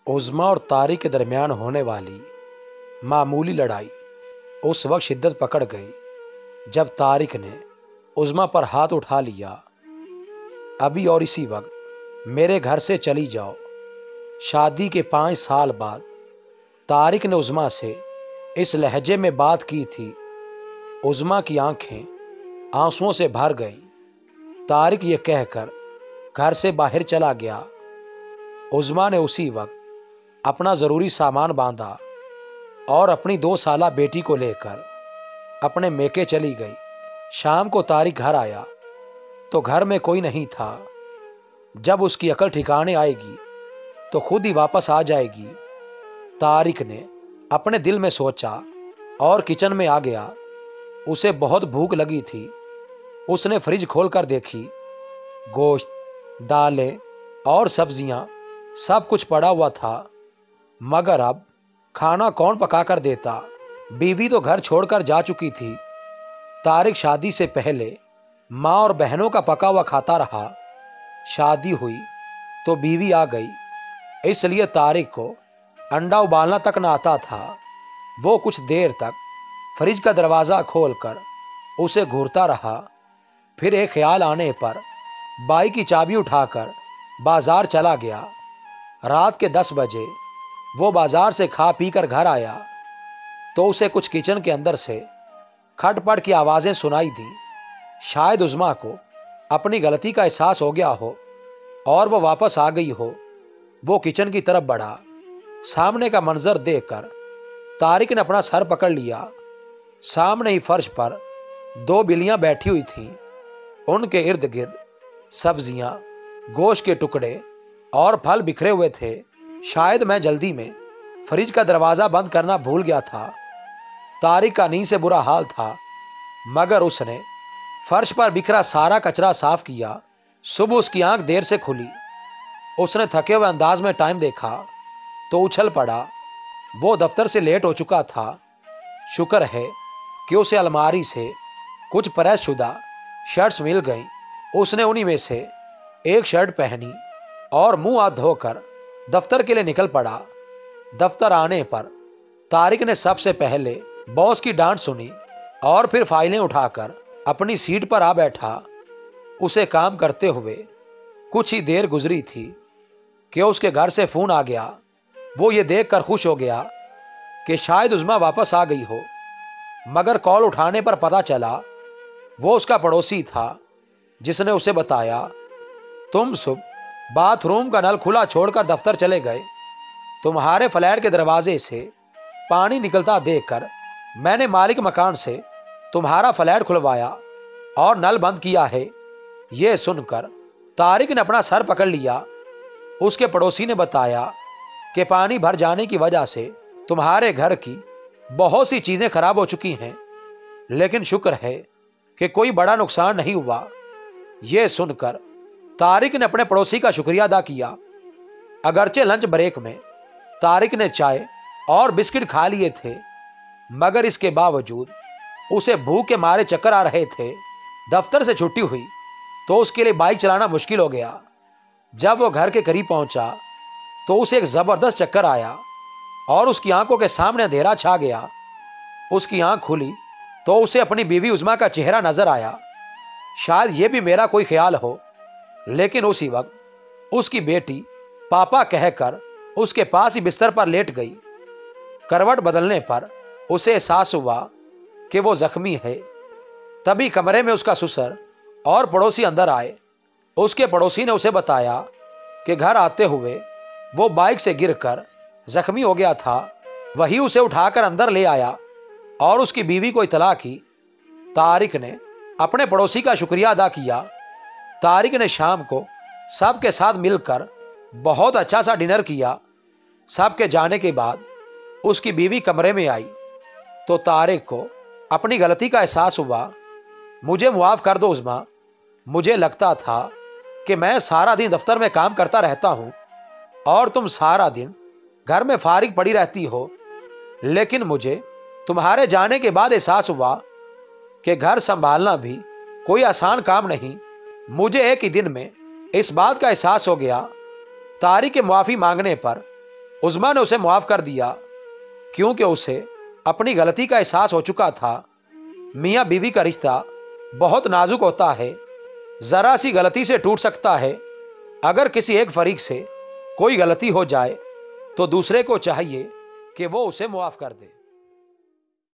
उज़्मा और तारिक के दरमियान होने वाली मामूली लड़ाई उस वक्त शिद्दत पकड़ गई जब तारिक ने उज़्मा पर हाथ उठा लिया। अभी और इसी वक्त मेरे घर से चली जाओ। शादी के 5 साल बाद तारिक ने उज़्मा से इस लहजे में बात की थी। उज़्मा की आंखें आंसुओं से भर गईं। तारिक ये कहकर घर से बाहर चला गया। उज़्मा ने उसी वक्त अपना ज़रूरी सामान बांधा और अपनी 2 साला बेटी को लेकर अपने मेके चली गई। शाम को तारिक घर आया तो घर में कोई नहीं था। जब उसकी अकल ठिकाने आएगी तो खुद ही वापस आ जाएगी। तारिक ने अपने दिल में सोचा और किचन में आ गया। उसे बहुत भूख लगी थी। उसने फ्रिज खोलकर देखी। गोश्त, दालें और सब्जियां सब कुछ पड़ा हुआ था, मगर अब खाना कौन पका कर देता। बीवी तो घर छोड़कर जा चुकी थी। तारिक शादी से पहले माँ और बहनों का पका हुआ खाता रहा। शादी हुई तो बीवी आ गई, इसलिए तारिक को अंडा उबालना तक न आता था। वो कुछ देर तक फ्रिज का दरवाज़ा खोलकर उसे घूरता रहा। फिर एक ख्याल आने पर बाइक की चाबी उठाकर बाजार चला गया। रात के 10 बजे वो बाजार से खा पी कर घर आया तो उसे कुछ किचन के अंदर से खटपट की आवाज़ें सुनाई दी। शायद उज़्मा को अपनी गलती का एहसास हो गया हो और वो वापस आ गई हो। वो किचन की तरफ बढ़ा। सामने का मंजर देखकर तारिक ने अपना सर पकड़ लिया। सामने ही फर्श पर 2 बिल्लियां बैठी हुई थीं। उनके इर्द गिर्द सब्जियां, गोश्त के टुकड़े और फल बिखरे हुए थे। शायद मैं जल्दी में फ्रिज का दरवाज़ा बंद करना भूल गया था। तारिक का नींद से बुरा हाल था, मगर उसने फर्श पर बिखरा सारा कचरा साफ किया। सुबह उसकी आंख देर से खुली। उसने थके हुए अंदाज में टाइम देखा तो उछल पड़ा। वो दफ्तर से लेट हो चुका था। शुक्र है कि उसे अलमारी से कुछ प्रेस शुदा शर्ट्स मिल गईं। उसने उन्हीं में से एक शर्ट पहनी और मुंह हाथ धोकर दफ्तर के लिए निकल पड़ा। दफ्तर आने पर तारिक ने सबसे पहले बॉस की डांट सुनी और फिर फाइलें उठाकर अपनी सीट पर आ बैठा। उसे काम करते हुए कुछ ही देर गुजरी थी कि उसके घर से फोन आ गया। वो ये देखकर खुश हो गया कि शायद उज़्मा वापस आ गई हो, मगर कॉल उठाने पर पता चला वो उसका पड़ोसी था, जिसने उसे बताया, तुम सुबह बाथरूम का नल खुला छोड़कर दफ्तर चले गए। तुम्हारे फ्लैट के दरवाजे से पानी निकलता देखकर मैंने मालिक मकान से तुम्हारा फ्लैट खुलवाया और नल बंद किया है। यह सुनकर तारिक ने अपना सर पकड़ लिया। उसके पड़ोसी ने बताया कि पानी भर जाने की वजह से तुम्हारे घर की बहुत सी चीजें खराब हो चुकी हैं, लेकिन शुक्र है कि कोई बड़ा नुकसान नहीं हुआ। यह सुनकर तारिक ने अपने पड़ोसी का शुक्रिया अदा किया। अगरचे लंच ब्रेक में तारिक ने चाय और बिस्किट खा लिए थे, मगर इसके बावजूद उसे भूख के मारे चक्कर आ रहे थे। दफ्तर से छुट्टी हुई तो उसके लिए बाइक चलाना मुश्किल हो गया। जब वो घर के करीब पहुंचा तो उसे एक जबरदस्त चक्कर आया और उसकी आंखों के सामने अंधेरा छा गया। उसकी आंख खुली तो उसे अपनी बीवी उज़्मा का चेहरा नजर आया। शायद ये भी मेरा कोई ख्याल हो, लेकिन उसी वक्त उसकी बेटी पापा कहकर उसके पास ही बिस्तर पर लेट गई। करवट बदलने पर उसे एहसास हुआ कि वो जख्मी है। तभी कमरे में उसका ससुर और पड़ोसी अंदर आए। उसके पड़ोसी ने उसे बताया कि घर आते हुए वो बाइक से गिरकर जख्मी हो गया था। वही उसे उठाकर अंदर ले आया और उसकी बीवी को इतला की। तारिक ने अपने पड़ोसी का शुक्रिया अदा किया। तारिक ने शाम को सबके साथ मिलकर बहुत अच्छा सा डिनर किया। सबके जाने के बाद उसकी बीवी कमरे में आई तो तारिक को अपनी गलती का एहसास हुआ। मुझे मुआफ़ कर दो उज़्मा, मुझे लगता था कि मैं सारा दिन दफ्तर में काम करता रहता हूँ और तुम सारा दिन घर में फारिग पड़ी रहती हो, लेकिन मुझे तुम्हारे जाने के बाद एहसास हुआ कि घर संभालना भी कोई आसान काम नहीं। मुझे एक ही दिन में इस बात का एहसास हो गया। तारिक के मुआफ़ी मांगने पर عظمیٰ نے اسے معاف کر دیا کیونکہ اسے اپنی غلطی کا احساس ہو چکا تھا۔ میاں بیوی کا رشتہ بہت نازک ہوتا ہے، ذرا سی غلطی سے ٹوٹ سکتا ہے۔ اگر کسی ایک فریق سے کوئی غلطی ہو جائے تو دوسرے کو چاہیے کہ وہ اسے معاف کر دے۔